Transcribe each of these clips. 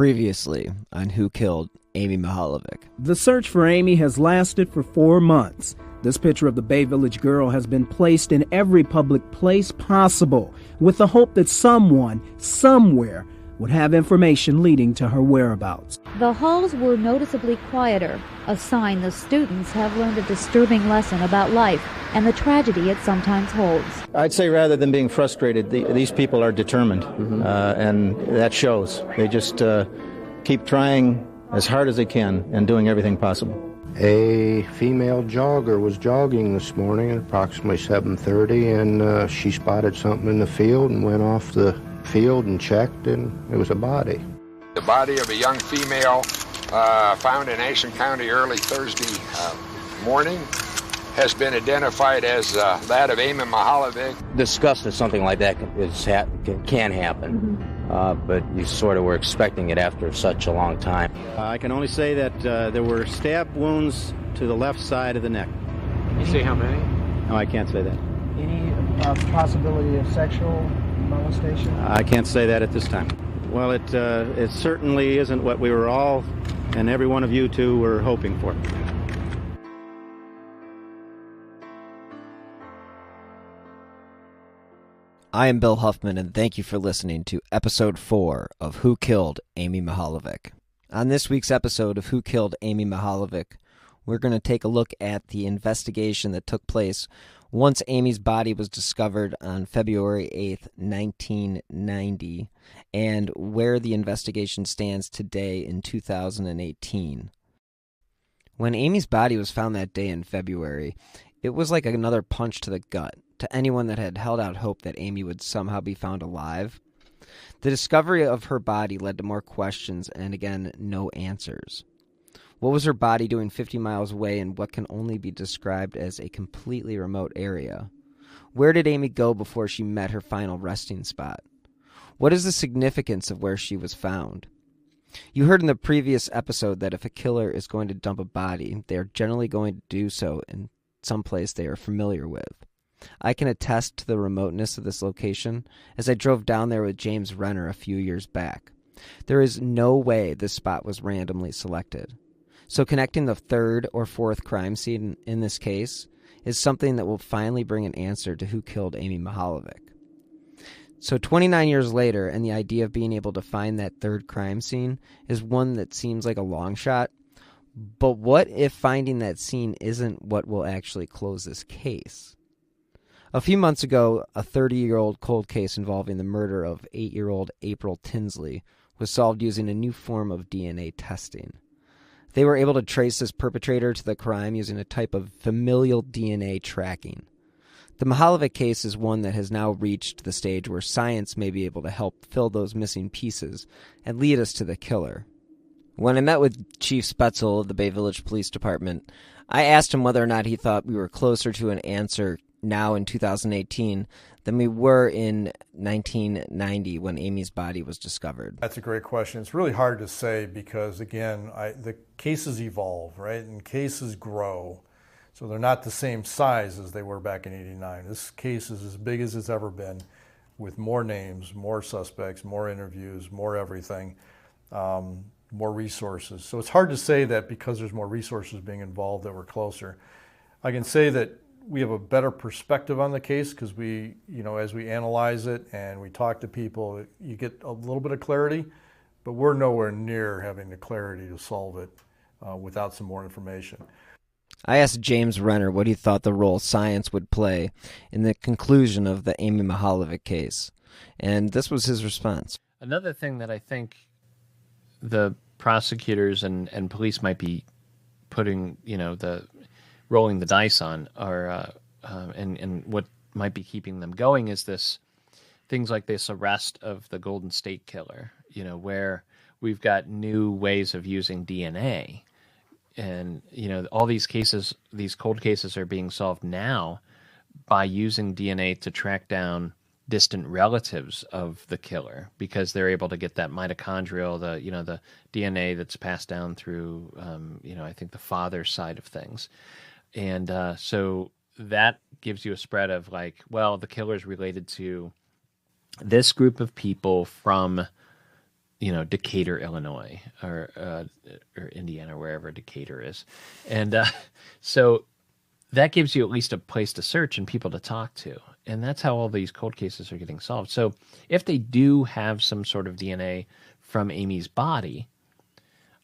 Previously on Who Killed Amy Mihaljevic. The search for Amy has lasted for 4 months. This picture of the Bay Village girl has been placed in every public place possible, with the hope that someone, somewhere, would have information leading to her whereabouts. The halls were noticeably quieter, a sign the students have learned a disturbing lesson about life and the tragedy it sometimes holds. I'd say rather than being frustrated, these people are determined, and that shows. They just keep trying as hard as they can and doing everything possible. A female jogger was jogging this morning at approximately 7:30, and she spotted something in the field and went off the field and checked, and it was a body. The body of a young female found in Ashen County early Thursday morning has been identified as that of Amy Mihaljevic. Disgust that something like that can happen, but you sort of were expecting it after such a long time. I can only say that there were stab wounds to the left side of the neck. You say how many? No, I can't say that. Any possibility of sexual molestation? I can't say that at this time. Well, it certainly isn't what we were all, and every one of you two, were hoping for. I am Bill Huffman, and thank you for listening to Episode 4 of Who Killed Amy Mihaljevic. On this week's episode of Who Killed Amy Mihaljevic, we're going to take a look at the investigation that took place once Amy's body was discovered on February 8th, 1990, and where the investigation stands today in 2018. When Amy's body was found that day in February, it was like another punch to the gut to anyone that had held out hope that Amy would somehow be found alive. The discovery of her body led to more questions and, again, no answers. What was her body doing 50 miles away in what can only be described as a completely remote area? Where did Amy go before she met her final resting spot? What is the significance of where she was found? You heard in the previous episode that if a killer is going to dump a body, they are generally going to do so in some place they are familiar with. I can attest to the remoteness of this location, as I drove down there with James Renner a few years back. There is no way this spot was randomly selected. So connecting the third or fourth crime scene in this case is something that will finally bring an answer to who killed Amy Mihaljevic. So 29 years later, and the idea of being able to find that third crime scene is one that seems like a long shot. But what if finding that scene isn't what will actually close this case? A few months ago, a 30-year-old cold case involving the murder of 8-year-old April Tinsley was solved using a new form of DNA testing. They were able to trace this perpetrator to the crime using a type of familial DNA tracking. The Mihaljevic case is one that has now reached the stage where science may be able to help fill those missing pieces and lead us to the killer. When I met with Chief Spetzel of the Bay Village Police Department, I asked him whether or not he thought we were closer to an answer now in 2018 than we were in 1990 when Amy's body was discovered. That's a great question. It's really hard to say because, again, the cases evolve, right? And cases grow. So they're not the same size as they were back in '89. This case is as big as it's ever been, with more names, more suspects, more interviews, more everything, more resources. So it's hard to say that because there's more resources being involved that we're closer. I can say that we have a better perspective on the case because we, as we analyze it and we talk to people, you get a little bit of clarity, but we're nowhere near having the clarity to solve it without some more information. I asked James Renner what he thought the role science would play in the conclusion of the Amy Mihaljevic case, and this was his response. Another thing that I think the prosecutors and police might be putting, rolling the dice on are, and what might be keeping them going is things like this arrest of the Golden State Killer, where we've got new ways of using DNA. And, all these cases, these cold cases are being solved now by using DNA to track down distant relatives of the killer because they're able to get that mitochondrial, the DNA that's passed down through, I think the father's side of things. And so that gives you a spread of the killer's related to this group of people from Decatur, Illinois, or Indiana, wherever Decatur is. And so that gives you at least a place to search and people to talk to. And that's how all these cold cases are getting solved. So if they do have some sort of DNA from Amy's body,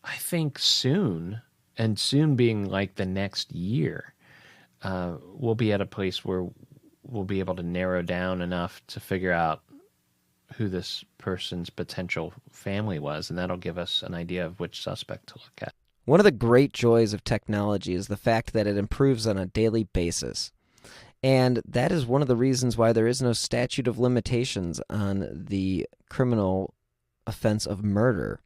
I think soon, and soon being like the next year, we'll be at a place where we'll be able to narrow down enough to figure out who this person's potential family was, and that'll give us an idea of which suspect to look at. One of the great joys of technology is the fact that it improves on a daily basis. And that is one of the reasons why there is no statute of limitations on the criminal offense of murder.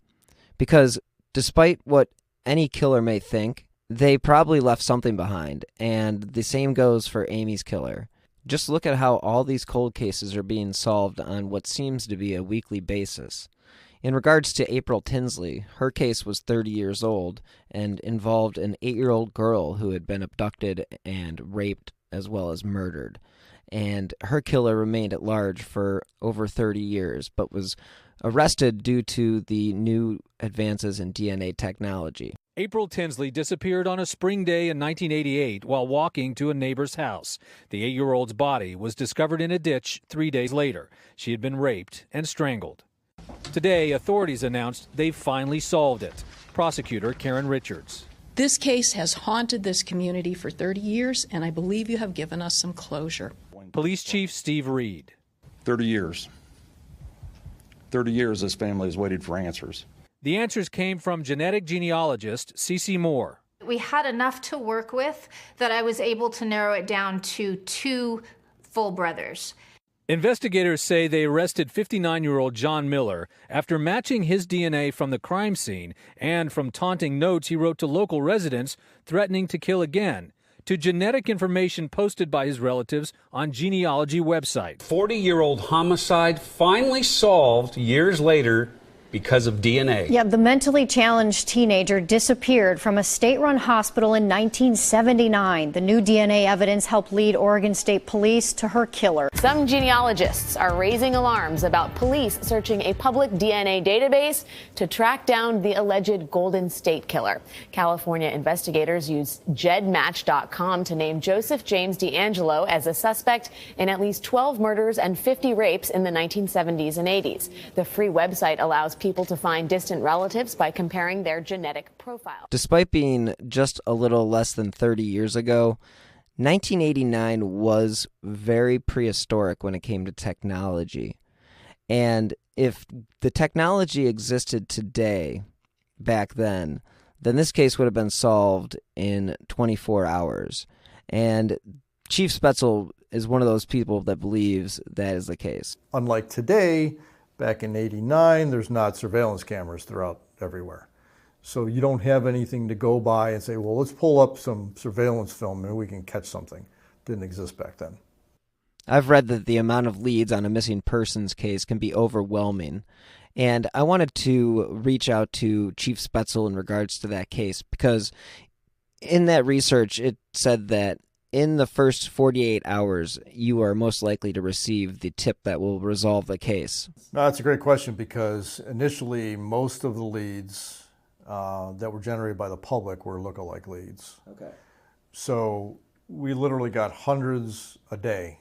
Because despite what any killer may think, they probably left something behind. And the same goes for Amy's killer. Just look at how all these cold cases are being solved on what seems to be a weekly basis. In regards to April Tinsley, her case was 30 years old and involved an 8-year-old girl who had been abducted and raped as well as murdered. And her killer remained at large for over 30 years, but was arrested due to the new advances in DNA technology. April Tinsley disappeared on a spring day in 1988 while walking to a neighbor's house. The 8-year-old's body was discovered in a ditch 3 days later. She had been raped and strangled. Today, authorities announced they've finally solved it. Prosecutor Karen Richards. This case has haunted this community for 30 years, and I believe you have given us some closure. Police Chief Steve Reed. 30 years. 30 years this family has waited for answers. The answers came from genetic genealogist Cece Moore. We had enough to work with that I was able to narrow it down to 2 full brothers. Investigators say they arrested 59-year-old John Miller after matching his DNA from the crime scene and from taunting notes he wrote to local residents threatening to kill again, to genetic information posted by his relatives on genealogy website. 40-year-old homicide finally solved years later because of DNA. Yeah, the mentally challenged teenager disappeared from a state-run hospital in 1979. The new DNA evidence helped lead Oregon State Police to her killer. Some genealogists are raising alarms about police searching a public DNA database to track down the alleged Golden State Killer. California investigators used jedmatch.com to name Joseph James DeAngelo as a suspect in at least 12 murders and 50 rapes in the 1970s and 80s. The free website allows people to find distant relatives by comparing their genetic profile. Despite being just a little less than 30 years ago, 1989 was very prehistoric when it came to technology. And if the technology existed today, back then this case would have been solved in 24 hours. And Chief Spetzel is one of those people that believes that is the case. Unlike today, back in '89, there's not surveillance cameras throughout everywhere. So you don't have anything to go by and say, well, let's pull up some surveillance film and we can catch something. Didn't exist back then. I've read that the amount of leads on a missing persons case can be overwhelming. And I wanted to reach out to Chief Spetzel in regards to that case because in that research, it said that in the first 48 hours, you are most likely to receive the tip that will resolve the case. No, that's a great question because initially most of the leads that were generated by the public were lookalike leads. Okay. So we literally got hundreds a day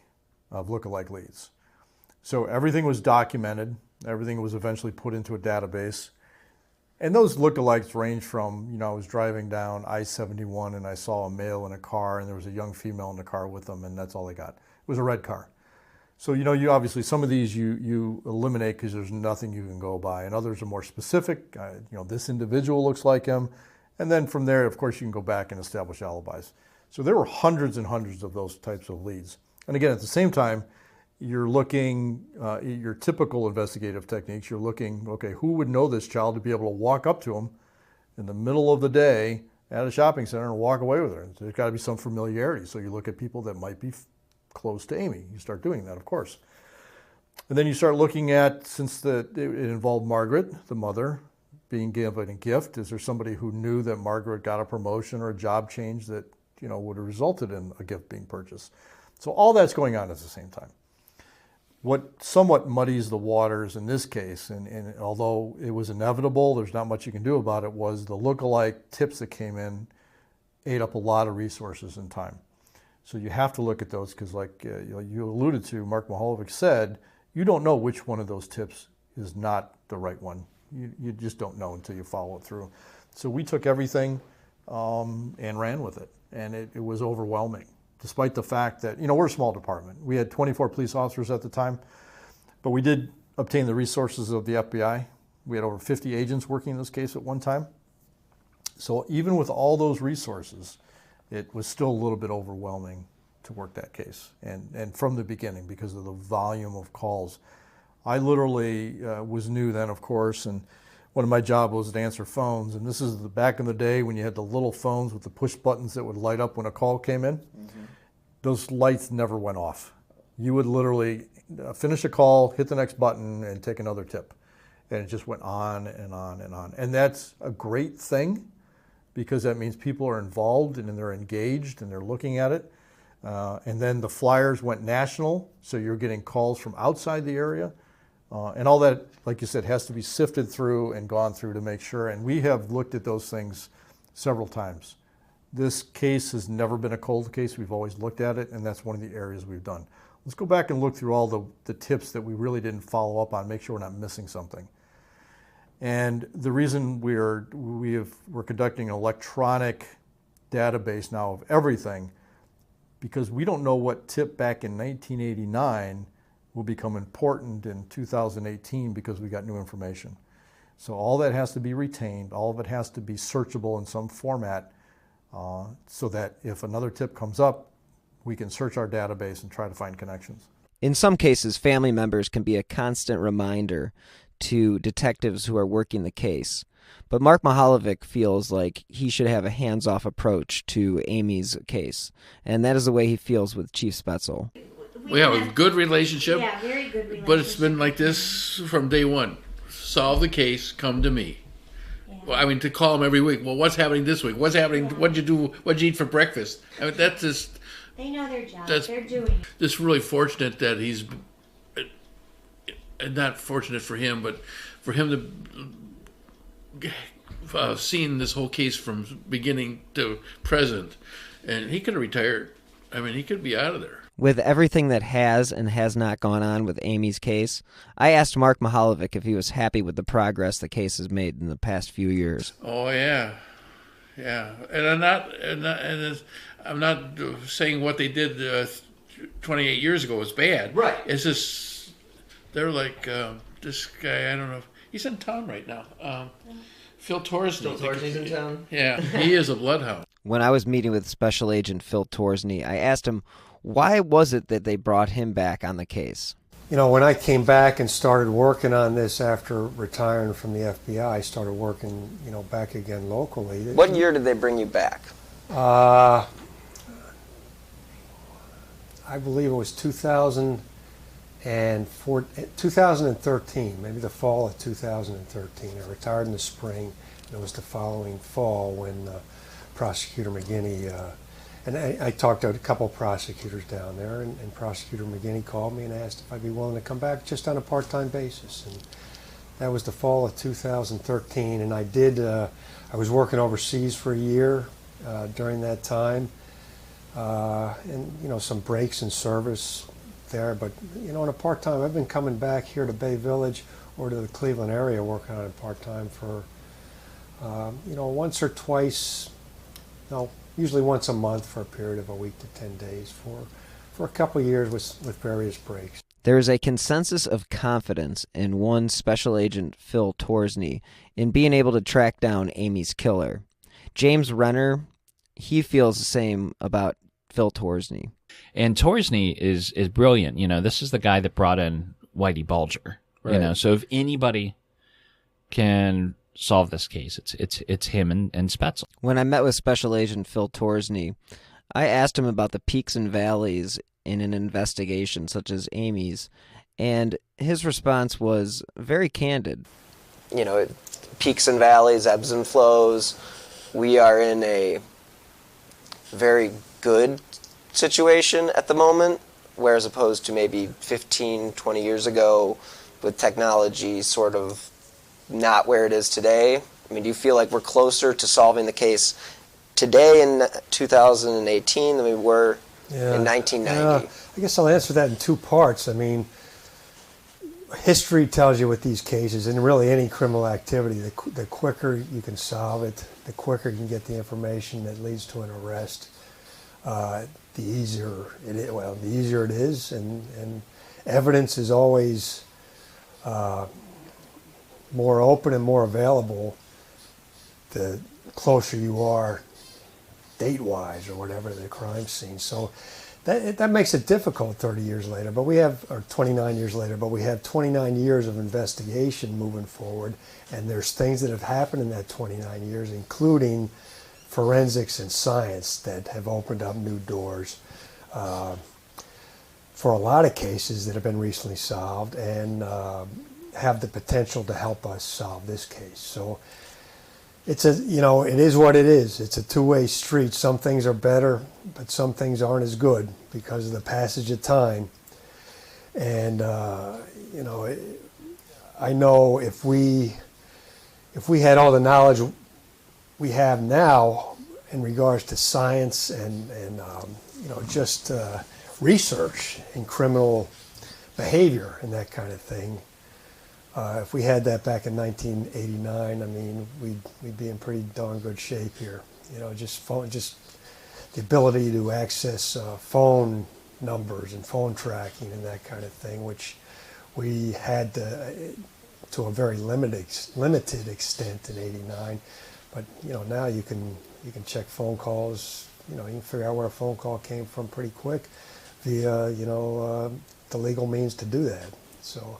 of lookalike leads. So everything was documented. Everything was eventually put into a database. And those lookalikes range from, I was driving down I-71 and I saw a male in a car and there was a young female in the car with them and that's all they got. It was a red car. So, you obviously, some of these you eliminate because there's nothing you can go by, and others are more specific. This individual looks like him. And then from there, of course, you can go back and establish alibis. So there were hundreds and hundreds of those types of leads. And again, at the same time, you're looking, your typical investigative techniques, you're looking, okay, who would know this child to be able to walk up to him in the middle of the day at a shopping center and walk away with her? There's got to be some familiarity. So you look at people that might be close to Amy. You start doing that, of course. And then you start looking at, since it involved Margaret, the mother, being given a gift, is there somebody who knew that Margaret got a promotion or a job change that, would have resulted in a gift being purchased? So all that's going on at the same time. What somewhat muddies the waters in this case, and although it was inevitable, there's not much you can do about it, was the lookalike tips that came in ate up a lot of resources and time. So you have to look at those because, like you alluded to, Mark Mihaljevic said, you don't know which one of those tips is not the right one. You just don't know until you follow it through. So we took everything and ran with it, and it was overwhelming, despite the fact that, we're a small department. We had 24 police officers at the time, but we did obtain the resources of the FBI. We had over 50 agents working in this case at one time. So even with all those resources, it was still a little bit overwhelming to work that case, and from the beginning because of the volume of calls. I literally was new then, of course, and one of my jobs was to answer phones, and this is back in the day when you had the little phones with the push buttons that would light up when a call came in. Mm-hmm. Those lights never went off. You would literally finish a call, hit the next button, and take another tip. And it just went on and on and on. And that's a great thing because that means people are involved and they're engaged and they're looking at it. And then the flyers went national, so you're getting calls from outside the area. And all that, like you said, has to be sifted through and gone through to make sure. And we have looked at those things several times. This case has never been a cold case. We've always looked at it, and that's one of the areas we've done. Let's go back and look through all the tips that we really didn't follow up on, make sure we're not missing something. And the reason we're conducting an electronic database now of everything, because we don't know what tip back in 1989 will become important in 2018 because we got new information. So all that has to be retained, all of it has to be searchable in some format so that if another tip comes up, we can search our database and try to find connections. In some cases, family members can be a constant reminder to detectives who are working the case. But Mark Mihaljevic feels like he should have a hands-off approach to Amy's case, and that is the way he feels with Chief Spetzel. We have a good relationship, yeah, very good relationship. But it's been like this from day one. Solve the case, come to me. Yeah. Well, I mean, to call him every week. Well, what's happening this week? What's happening? Yeah. What'd you do? What'd you eat for breakfast? I mean, that's just... They know their job. They're doing. Just really fortunate that he's... Not fortunate for him, but for him to seen this whole case from beginning to present, and he could have retired. I mean, he could be out of there. With everything that has and has not gone on with Amy's case, I asked Mark Mihaljevic if he was happy with the progress the case has made in the past few years. Oh yeah, and I'm not saying what they did 28 years ago was bad. Right. It's just they're like this guy. I don't know. He's in town right now. Phil Torsney. Phil Torsney's in town? Yeah, he is a bloodhound. When I was meeting with Special Agent Phil Torsney, I asked him, why was it that they brought him back on the case? When I came back and started working on this after retiring from the FBI, I started working, back again locally. What year did they bring you back? I believe it was 2013, maybe the fall of 2013. I retired in the spring, and it was the following fall when Prosecutor McGinney, and I talked to a couple of prosecutors down there, and Prosecutor McGinney called me and asked if I'd be willing to come back just on a part-time basis. And that was the fall of 2013, and I was working overseas for a year during that time, and some breaks in service there, but on a part-time, I've been coming back here to Bay Village or to the Cleveland area working on it part-time for once or twice, usually once a month for a period of a week to 10 days for a couple of years with various breaks. There is a consensus of confidence in one Special Agent Phil Torsney in being able to track down Amy's killer. James Renner, he feels the same about Phil Torsney. And Torsney is brilliant. This is the guy that brought in Whitey Bulger. Right. So if anybody can solve this case, it's him and Spetzel. When I met with Special Agent Phil Torsney, I asked him about the peaks and valleys in an investigation such as Amy's, and his response was very candid. Peaks and valleys, ebbs and flows. We are in a very good situation at the moment whereas opposed to maybe 15, 20 years ago with technology sort of not where it is today? I mean, do you feel like we're closer to solving the case today in 2018 than we were in 1990? I guess I'll answer that in two parts. I mean, history tells you with these cases, and really any criminal activity, the quicker you can solve it, the quicker you can get the information that leads to an arrest, the easier it is. Well, the easier it is, and evidence is always more open and more available the closer you are date-wise or whatever the crime scene. So that makes it difficult 30 years later, but we have, or 29 years later, but we have 29 years of investigation moving forward, and there's things that have happened in that 29 years, including forensics and science, that have opened up new doors for a lot of cases that have been recently solved and have the potential to help us solve this case. So it's it is what it is. It's a two-way street. Some things are better, but some things aren't as good because of the passage of time. And I know if we had all the knowledge we have now in regards to science and just research in criminal behavior and that kind of thing, if we had that back in 1989, I mean, we'd be in pretty darn good shape here. Just the ability to access phone numbers and phone tracking and that kind of thing, which we had to a very limited extent in '89. But now you can check phone calls. You can figure out where a phone call came from pretty quick via the legal means to do that. So.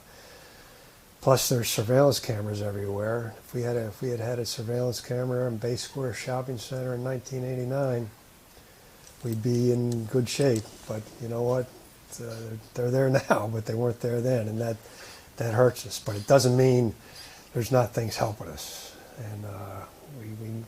Plus, there's surveillance cameras everywhere. If we had had a surveillance camera in Bay Square Shopping Center in 1989, we'd be in good shape. But you know what? They're there now, but they weren't there then, and that hurts us. But it doesn't mean there's not things helping us, and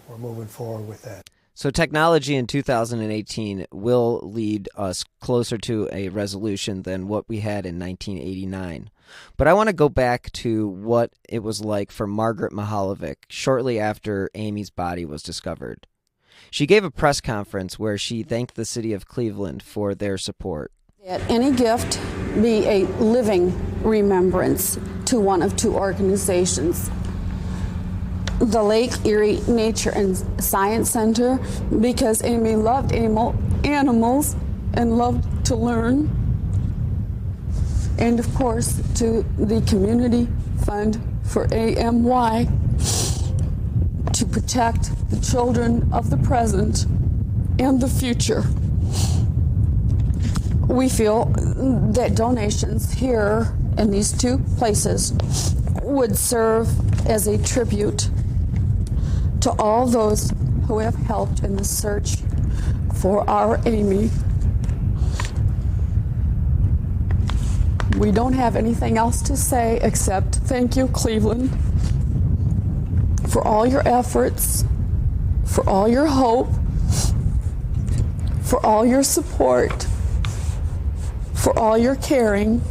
we're moving forward with that. So technology in 2018 will lead us closer to a resolution than what we had in 1989. But I want to go back to what it was like for Margaret Mihaljevic shortly after Amy's body was discovered. She gave a press conference where she thanked the city of Cleveland for their support. That any gift be a living remembrance to one of two organizations. The Lake Erie Nature and Science Center, because Amy loved animals and loved to learn. And of course, to the Community Fund for AMY to protect the children of the present and the future. We feel that donations here in these two places would serve as a tribute to all those who have helped in the search for our Amy. We don't have anything else to say except thank you, Cleveland, for all your efforts, for all your hope, for all your support, for all your caring,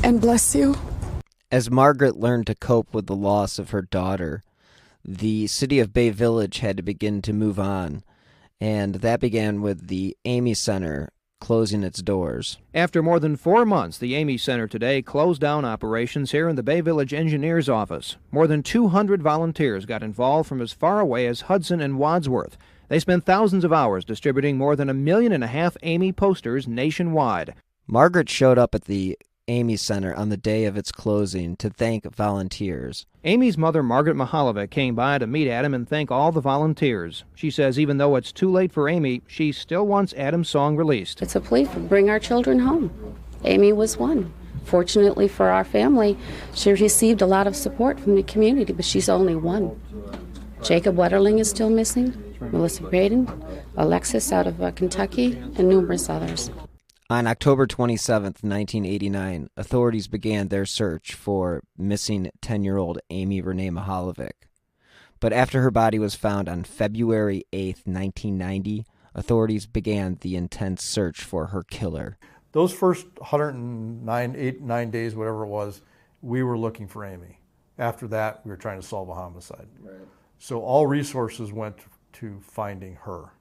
and bless you. As Margaret learned to cope with the loss of her daughter, the city of Bay Village had to begin to move on, and that began with the Amy Center closing its doors. After more than 4 months, the Amy Center today closed down operations here in the Bay Village Engineers Office. More than 200 volunteers got involved from as far away as Hudson and Wadsworth. They spent thousands of hours distributing more than 1.5 million Amy posters nationwide. Margaret showed up at the Amy Center on the day of its closing to thank volunteers. Amy's mother, Margaret Mihaljevic, came by to meet Adam and thank all the volunteers. She says even though it's too late for Amy, she still wants Adam's song released. It's a plea for bring our children home. Amy was one. Fortunately for our family, she received a lot of support from the community, but she's only one. Jacob Wetterling is still missing, Melissa Braden, Alexis out of Kentucky, and numerous others. On October 27, 1989, authorities began their search for missing 10-year-old Amy Renee Mihaljevic. But after her body was found on February 8, 1990, authorities began the intense search for her killer. Those first 9 days, whatever it was, we were looking for Amy. After that, we were trying to solve a homicide. Right. So all resources went to finding her.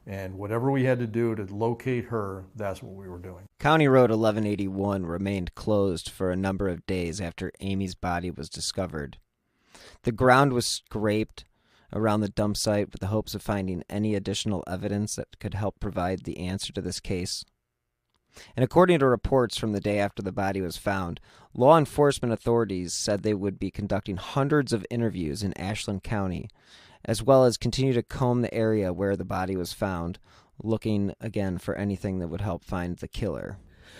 And whatever we had to do to locate her, that's what we were doing. County Road 1181 remained closed for a number of days after Amy's body was discovered. The ground was scraped around the dump site with the hopes of finding any additional evidence that could help provide the answer to this case. And according to reports from the day after the body was found, law enforcement authorities said they would be conducting hundreds of interviews in Ashland County, as well as continue to comb the area where the body was found, looking again for anything that would help find the killer.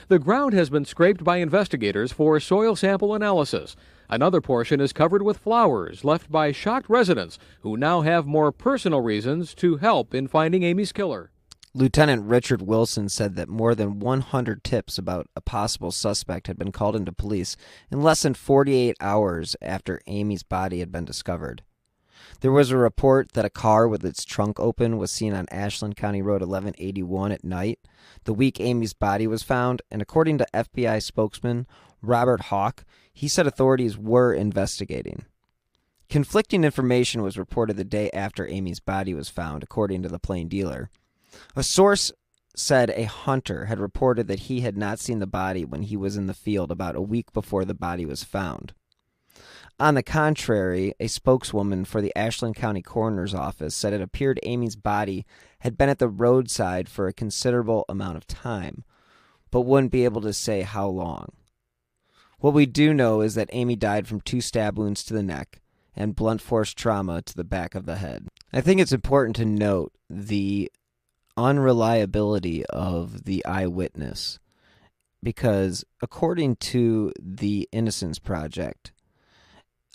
The ground has been scraped by investigators for soil sample analysis. Another portion is covered with flowers left by shocked residents who now have more personal reasons to help in finding Amy's killer. Lieutenant Richard Wilson said that more than 100 tips about a possible suspect had been called into police in less than 48 hours after Amy's body had been discovered. There was a report that a car with its trunk open was seen on Ashland County Road 1181 at night, the week Amy's body was found, and according to FBI spokesman Robert Hawk, he said authorities were investigating. Conflicting information was reported the day after Amy's body was found, according to the Plain Dealer. A source said a hunter had reported that he had not seen the body when he was in the field about a week before the body was found. On the contrary, a spokeswoman for the Ashland County Coroner's Office said it appeared Amy's body had been at the roadside for a considerable amount of time, but wouldn't be able to say how long. What we do know is that Amy died from 2 stab wounds to the neck and blunt force trauma to the back of the head. I think it's important to note the unreliability of the eyewitness, because according to the Innocence Project,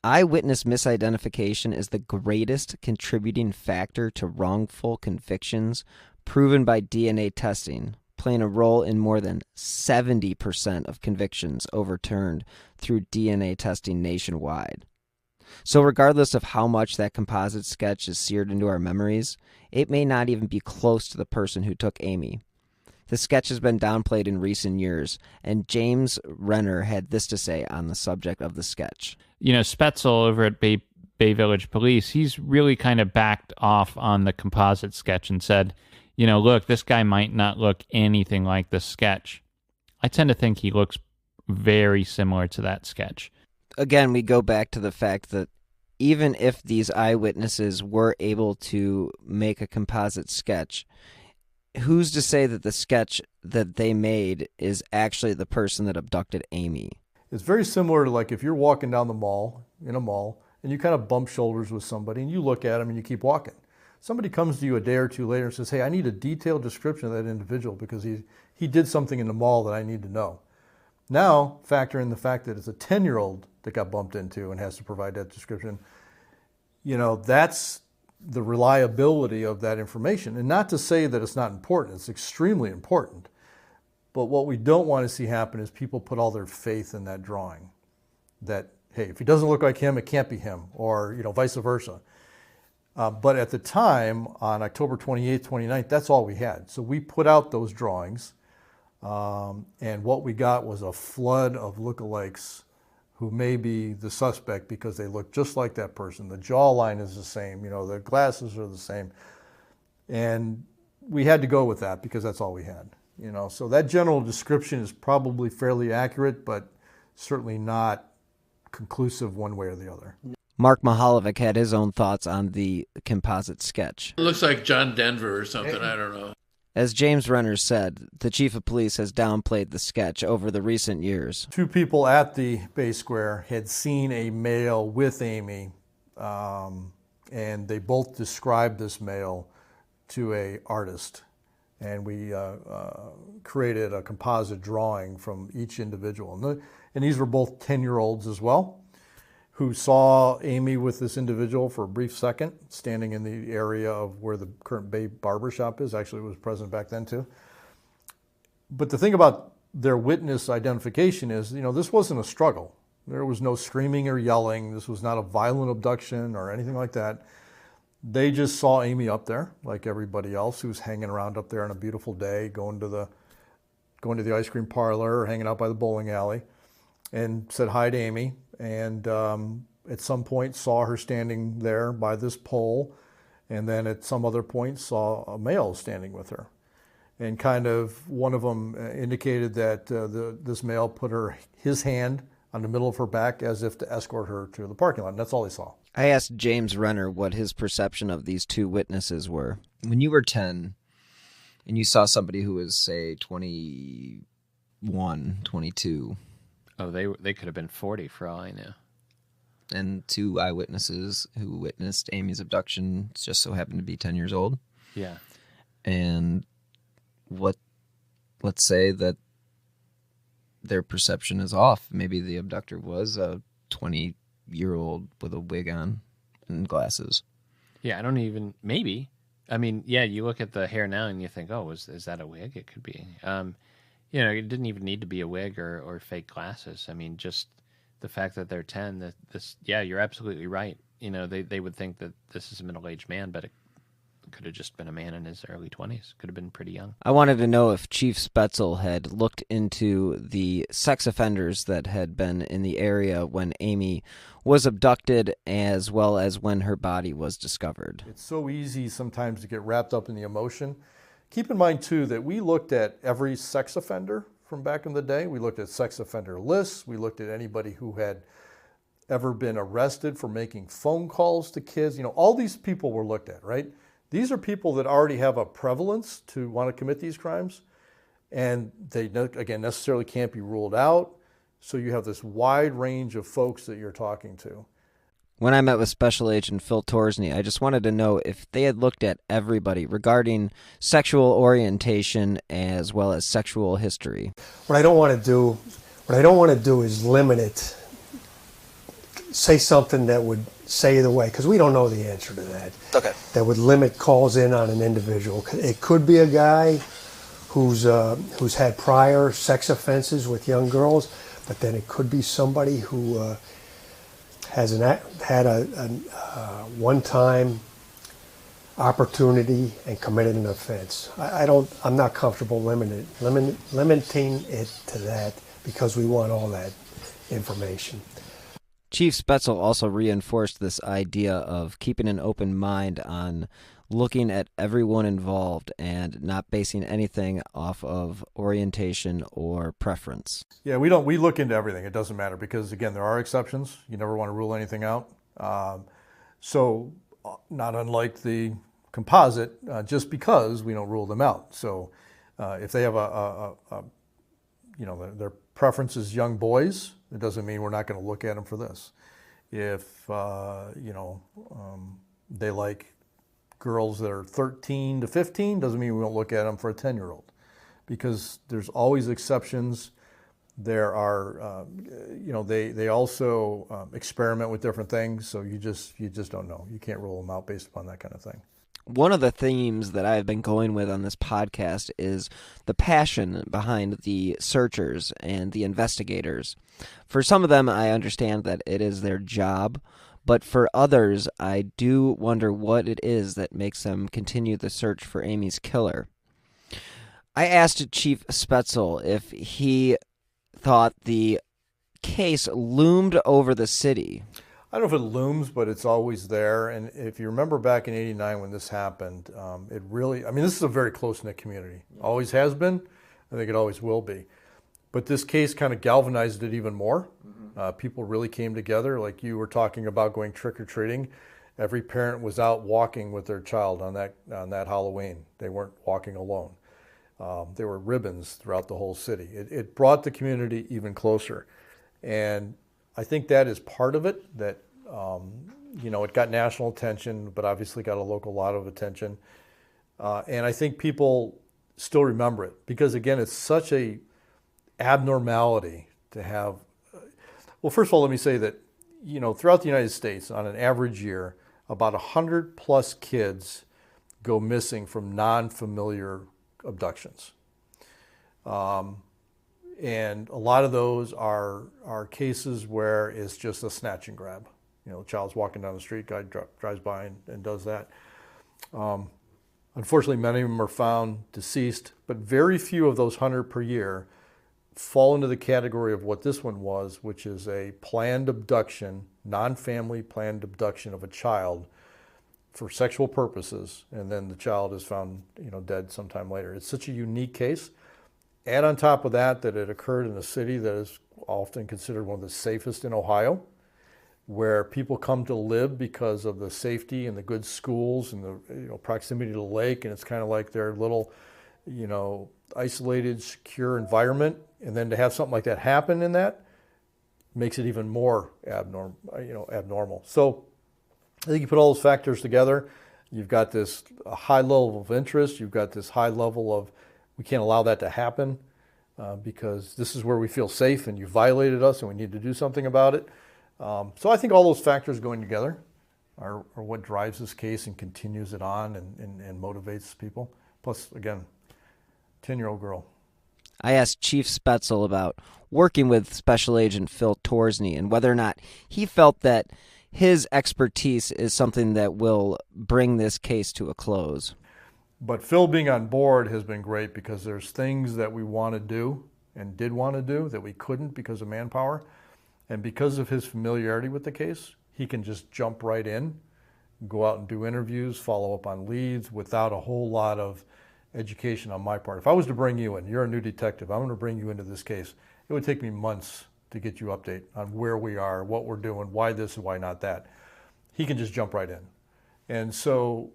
eyewitness misidentification is the greatest contributing factor to wrongful convictions proven by DNA testing, playing a role in more than 70% of convictions overturned through DNA testing nationwide. So regardless of how much that composite sketch is seared into our memories, it may not even be close to the person who took Amy. The sketch has been downplayed in recent years, and James Renner had this to say on the subject of the sketch. You know, Spetzel over at Bay Village Police, he's really kind of backed off on the composite sketch and said, you know, look, this guy might not look anything like the sketch. I tend to think he looks very similar to that sketch. Again, we go back to the fact that even if these eyewitnesses were able to make a composite sketch, who's to say that the sketch that they made is actually the person that abducted Amy? It's very similar to like if you're walking down the mall, in a mall, and you kind of bump shoulders with somebody and you look at them and you keep walking. Somebody comes to you a day or two later and says, hey, I need a detailed description of that individual because he did something in the mall that I need to know. Now, factor in the fact that it's a 10-year-old that got bumped into and has to provide that description. You know, that's the reliability of that information. And not to say that it's not important, it's extremely important. But what we don't want to see happen is people put all their faith in that drawing. That, hey, if he doesn't look like him, it can't be him, or, you know, vice versa. But at the time, on October 28th, 29th, that's all we had. So we put out those drawings, and what we got was a flood of lookalikes who may be the suspect because they look just like that person. The jawline is the same, you know, the glasses are the same. And we had to go with that because that's all we had, you know. So that general description is probably fairly accurate, but certainly not conclusive one way or the other. Mark Mihaljevic had his own thoughts on the composite sketch. It looks like John Denver or something, I don't know. As James Renner said, the chief of police has downplayed the sketch over the recent years. 2 people at the Bay Square had seen a male with Amy, and they both described this male to an artist. And we created a composite drawing from each individual. And these were both 10-year-olds as well, who saw Amy with this individual for a brief second, standing in the area of where the current Bay Barber Shop is. Actually, it was present back then, too. But the thing about their witness identification is, you know, this wasn't a struggle. There was no screaming or yelling. This was not a violent abduction or anything like that. They just saw Amy up there, like everybody else who's hanging around up there on a beautiful day, going to the ice cream parlor or hanging out by the bowling alley, and said hi to Amy. And at some point saw her standing there by this pole, and then at some other point saw a male standing with her. And kind of one of them indicated that this male put his hand on the middle of her back as if to escort her to the parking lot. And that's all he saw. I asked James Renner what his perception of these two witnesses were. When you were 10 and you saw somebody who was, say, 21, 22. Oh, they could have been 40 for all I know. And two eyewitnesses who witnessed Amy's abduction just so happened to be 10 years old. Yeah. And let's say that their perception is off. Maybe the abductor was a 20-year-old with a wig on and glasses. Yeah, I don't even, maybe. I mean, yeah, you look at the hair now and you think, oh, is that a wig? It could be. It didn't even need to be a wig or fake glasses. I mean, just the fact that they're 10, you're absolutely right. They would think that this is a middle-aged man, but it could have just been a man in his early 20s. Could have been pretty young. I wanted to know if Chief Spetzel had looked into the sex offenders that had been in the area when Amy was abducted, as well as when her body was discovered. It's so easy sometimes to get wrapped up in the emotion. Keep in mind, too, that we looked at every sex offender from back in the day. We looked at sex offender lists. We looked at anybody who had ever been arrested for making phone calls to kids. All these people were looked at, right? These are people that already have a prevalence to want to commit these crimes, and they, again, necessarily can't be ruled out. So you have this wide range of folks that you're talking to. When I met with Special Agent Phil Torsney, I just wanted to know if they had looked at everybody regarding sexual orientation as well as sexual history. What I don't want to do is limit it, say something that would say either way, because we don't know the answer to that. Okay. That would limit calls in on an individual. It could be a guy who's had prior sex offenses with young girls, but then it could be somebody who had a one-time opportunity and committed an offense. I'm not comfortable limiting it to that because we want all that information. Chief Spetzel also reinforced this idea of keeping an open mind on looking at everyone involved and not basing anything off of orientation or preference. Yeah, we look into everything. It doesn't matter because, again, there are exceptions. You never want to rule anything out. So not unlike the composite, just because we don't rule them out. So if they have their preference is young boys, it doesn't mean we're not going to look at them for this. If, they like girls that are 13 to 15, doesn't mean we won't look at them for a 10-year-old. Because there's always exceptions. There are, they also experiment with different things, so you just don't know. You can't rule them out based upon that kind of thing. One of the themes that I've been going with on this podcast is the passion behind the searchers and the investigators. For some of them, I understand that it is their job, but for others, I do wonder what it is that makes them continue the search for Amy's killer. I asked Chief Spetzel if he thought the case loomed over the city. I don't know if it looms, but it's always there. And if you remember back in '89 when this happened, it really, this is a very close-knit community. Always has been. I think it always will be. But this case kind of galvanized it even more. People really came together. Like you were talking about going trick-or-treating. Every parent was out walking with their child on that Halloween. They weren't walking alone. There were ribbons throughout the whole city. It brought the community even closer. And I think that is part of it, that, it got national attention, but obviously got a lot of attention. And I think people still remember it because, again, it's such a abnormality to have. Well, first of all, let me say that, throughout the United States, on an average year, about 100 plus kids go missing from non-familiar abductions. And a lot of those are cases where it's just a snatch and grab. You know, the child's walking down the street, guy drives by and does that. Unfortunately, many of them are found deceased, but very few of those 100 per year fall into the category of what this one was, which is a planned abduction, non-family planned abduction of a child for sexual purposes, and then the child is found, dead sometime later. It's such a unique case. Add on top of that it occurred in a city that is often considered one of the safest in Ohio, where people come to live because of the safety and the good schools and the proximity to the lake, and it's kind of like their little, isolated, secure environment. And then to have something like that happen in that makes it even more abnormal. So I think you put all those factors together, you've got this high level of interest, you've got this high level of, we can't allow that to happen because this is where we feel safe and you violated us and we need to do something about it. So I think all those factors going together are what drives this case and continues it on and motivates people. Plus, again, 10-year-old girl. I asked Chief Spetzel about working with Special Agent Phil Torsney and whether or not he felt that his expertise is something that will bring this case to a close. But Phil being on board has been great because there's things that we want to do and did want to do that we couldn't because of manpower. And because of his familiarity with the case, he can just jump right in, go out and do interviews, follow up on leads without a whole lot of education on my part. If I was to bring you in, you're a new detective, I'm going to bring you into this case, it would take me months to get you update on where we are, what we're doing, why this and why not that. He can just jump right in. And so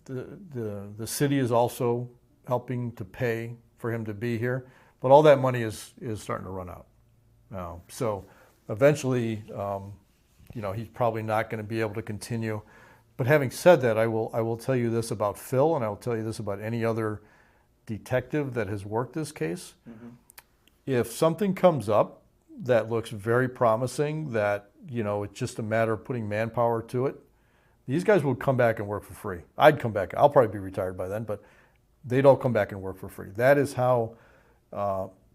the city is also helping to pay for him to be here, but all that money is starting to run out now. So eventually, he's probably not going to be able to continue. But having said that, I will tell you this about Phil, and I will tell you this about any other detective that has worked this case. Mm-hmm. If something comes up that looks very promising, that it's just a matter of putting manpower to it, these guys will come back and work for free. I'd come back. I'll probably be retired by then, but they'd all come back and work for free. That is how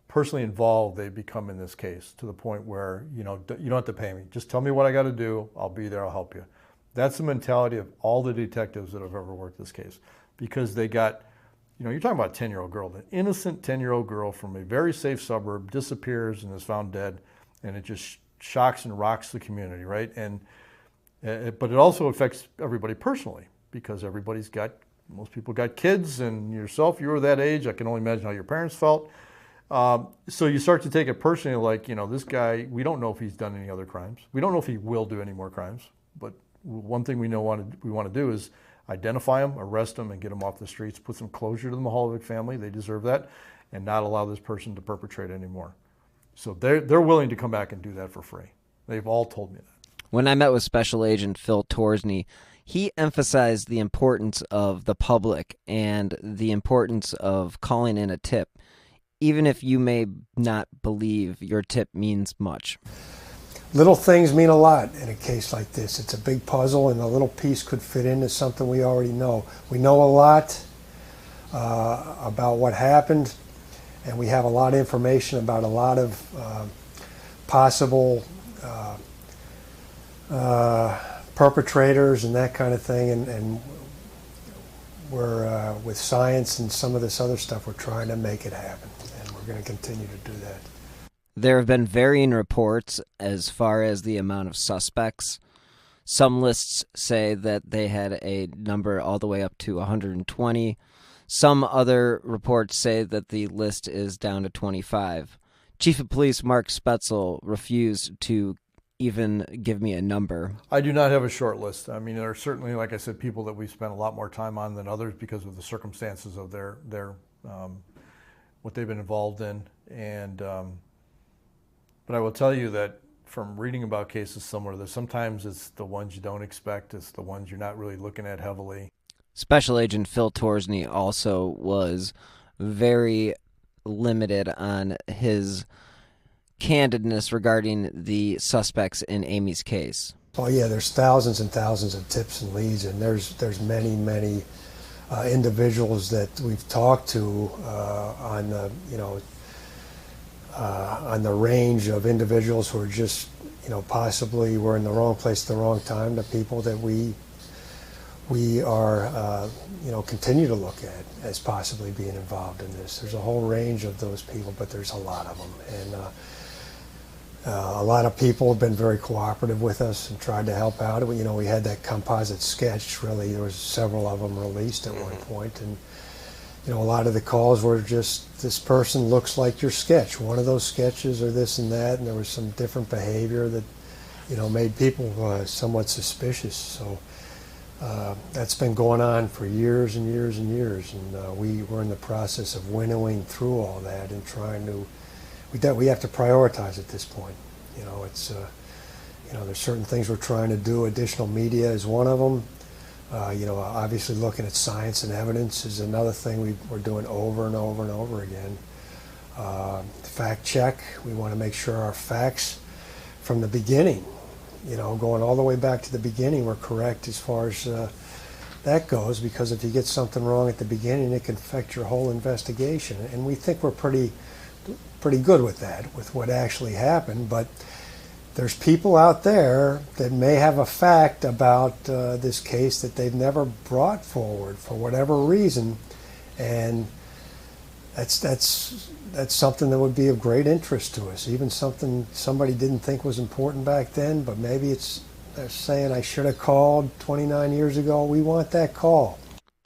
personally involved they become in this case, to the point where you don't have to pay me. Just tell me what I got to do. I'll be there. I'll help you. That's the mentality of all the detectives that have ever worked this case, because they got, you're talking about a 10-year-old girl, an innocent 10-year-old girl from a very safe suburb disappears and is found dead, and it just shocks and rocks the community, right? But it also affects everybody personally, because most people got kids, and yourself, you were that age. I can only imagine how your parents felt. So you start to take it personally, like, this guy, we don't know if he's done any other crimes. We don't know if he will do any more crimes, but one thing we want to do is identify him, arrest him, and get him off the streets, put some closure to the Mihaljevic family. They deserve that, and not allow this person to perpetrate anymore. So they're willing to come back and do that for free. They've all told me that. When I met with Special Agent Phil Torsney, he emphasized the importance of the public and the importance of calling in a tip, even if you may not believe your tip means much. Little things mean a lot in a case like this. It's a big puzzle, and a little piece could fit into something we already know. We know a lot about what happened, and we have a lot of information about a lot of possible perpetrators and that kind of thing, and we're with science and some of this other stuff, we're trying to make it happen, and we're going to continue to do that. There have been varying reports as far as the amount of suspects. Some lists say that they had a number all the way up to 120. Some other reports say that the list is down to 25. Chief of Police Mark Spetzel refused to even give me a number. I do not have a short list. I mean, there are certainly, like I said, people that we spent a lot more time on than others because of the circumstances of their what they've been involved in. And but I will tell you that from reading about cases similar to this, sometimes it's the ones you don't expect, it's the ones you're not really looking at heavily. Special Agent Phil Torsney also was very limited on his candidness regarding the suspects in Amy's case. Oh yeah, there's thousands and thousands of tips and leads, and there's many individuals that we've talked to on the on the range of individuals who are just, possibly were in the wrong place at the wrong time, to people that we are, continue to look at as possibly being involved in this. There's a whole range of those people, but there's a lot of them. And a lot of people have been very cooperative with us and tried to help out. We had that composite sketch, really, there was several of them released at one point. And, a lot of the calls were just, this person looks like your sketch, one of those sketches or this and that, and there was some different behavior that, made people somewhat suspicious. So that's been going on for years and years and years, and we were in the process of winnowing through all that and trying to, we have to prioritize at this point. It's, there's certain things we're trying to do. Additional media is one of them. Obviously looking at science and evidence is another thing we're doing over and over and over again. Fact check, we want to make sure our facts from the beginning, going all the way back to the beginning, were correct as far as that goes, because if you get something wrong at the beginning, it can affect your whole investigation. And we think we're pretty good with that, with what actually happened, but there's people out there that may have a fact about this case that they've never brought forward for whatever reason, and that's something that would be of great interest to us. Even something somebody didn't think was important back then, but maybe they're saying, I should have called 29 years ago. We want that call.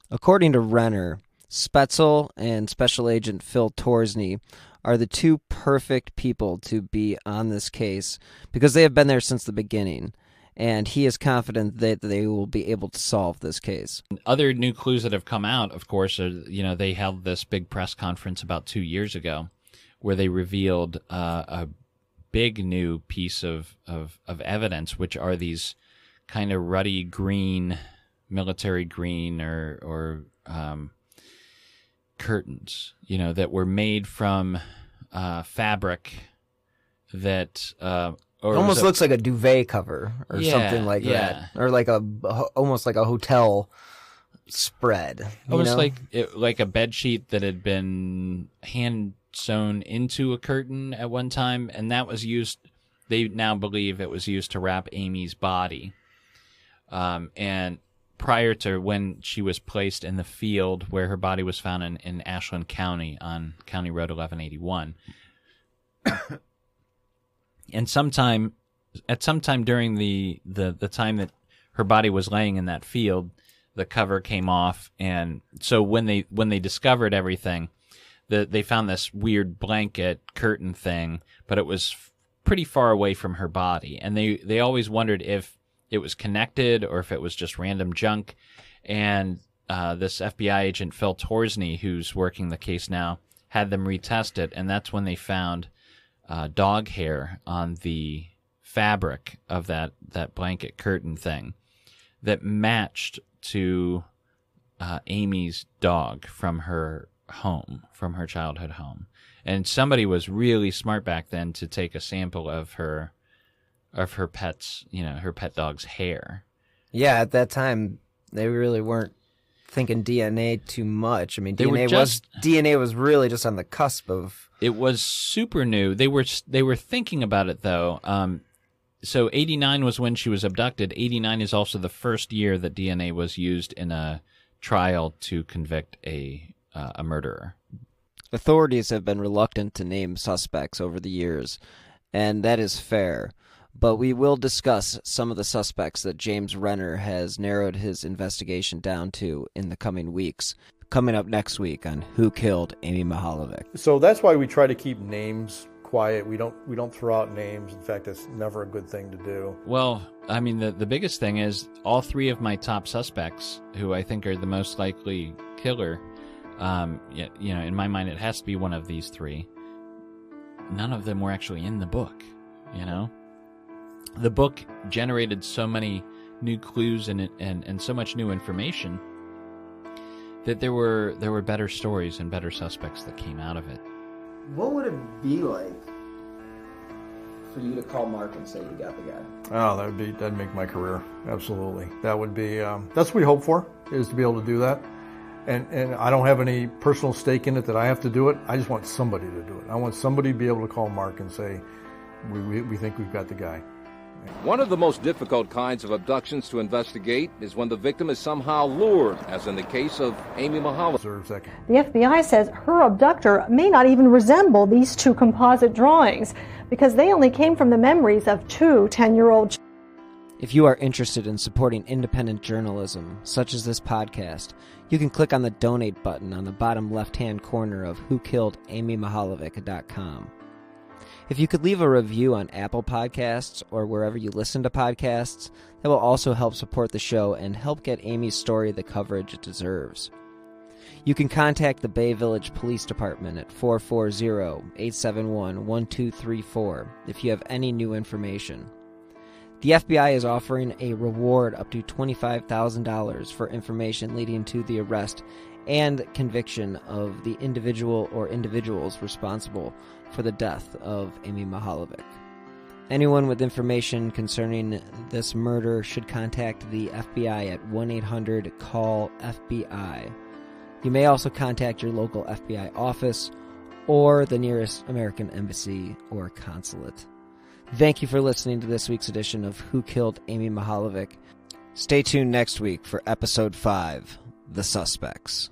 According to Renner, Spetzel and Special Agent Phil Torsney are the two perfect people to be on this case because they have been there since the beginning, and he is confident that they will be able to solve this case. Other new clues that have come out, of course, are, they held this big press conference about 2 years ago where they revealed a big new piece of evidence, which are these kind of ruddy green, military green or curtains, that were made from fabric that almost looks like a duvet cover or something like that, or like almost like a hotel spread, almost like a bed sheet that had been hand sewn into a curtain at one time, and that was used. They now believe it was used to wrap Amy's body, and prior to when she was placed in the field where her body was found in Ashland County on County Road 1181. And at some time during the time that her body was laying in that field, the cover came off, and so when they discovered everything, they found this weird blanket curtain thing, but it was pretty far away from her body, and they always wondered if it was connected or if it was just random junk. And this FBI agent, Phil Torsney, who's working the case now, had them retest it, and that's when they found dog hair on the fabric of that blanket curtain thing that matched to Amy's dog from her home, from her childhood home. And somebody was really smart back then to take a sample of her pet's, her pet dog's hair. Yeah, at that time, they really weren't thinking DNA too much. I mean, DNA was really just on the cusp of. It was super new. They were thinking about it though. So 89 was when she was abducted. 89 is also the first year that DNA was used in a trial to convict a murderer. Authorities have been reluctant to name suspects over the years, and that is fair. But we will discuss some of the suspects that James Renner has narrowed his investigation down to in the coming weeks. Coming up next week on Who Killed Amy Mihaljevic. So that's why we try to keep names quiet. We don't throw out names. In fact, that's never a good thing to do. Well, I mean, the biggest thing is all three of my top suspects, who I think are the most likely killer, in my mind, it has to be one of these three. None of them were actually in the book, The book generated so many new clues and so much new information that there were better stories and better suspects that came out of it. What would it be like for you to call Mark and say you got the guy? Oh, that'd make my career. Absolutely. That would be, that's what we hope for, is to be able to do that. And I don't have any personal stake in it that I have to do it. I just want somebody to do it. I want somebody to be able to call Mark and say, we think we've got the guy. One of the most difficult kinds of abductions to investigate is when the victim is somehow lured, as in the case of Amy Mihaljevic. The FBI says her abductor may not even resemble these two composite drawings because they only came from the memories of two 10-year-old children. If you are interested in supporting independent journalism, such as this podcast, you can click on the donate button on the bottom left-hand corner of whokilledamymihaljevic.com. If you could leave a review on Apple Podcasts or wherever you listen to podcasts, that will also help support the show and help get Amy's story the coverage it deserves. You can contact the Bay Village Police Department at 440-871-1234 if you have any new information. The FBI is offering a reward up to $25,000 for information leading to the arrest and conviction of the individual or individuals responsible for the death of Amy Mihaljevic. Anyone with information concerning this murder should contact the FBI at 1-800-CALL-FBI. You may also contact your local FBI office or the nearest American embassy or consulate. Thank you for listening to this week's edition of Who Killed Amy Mihaljevic. Stay tuned next week for Episode 5, The Suspects.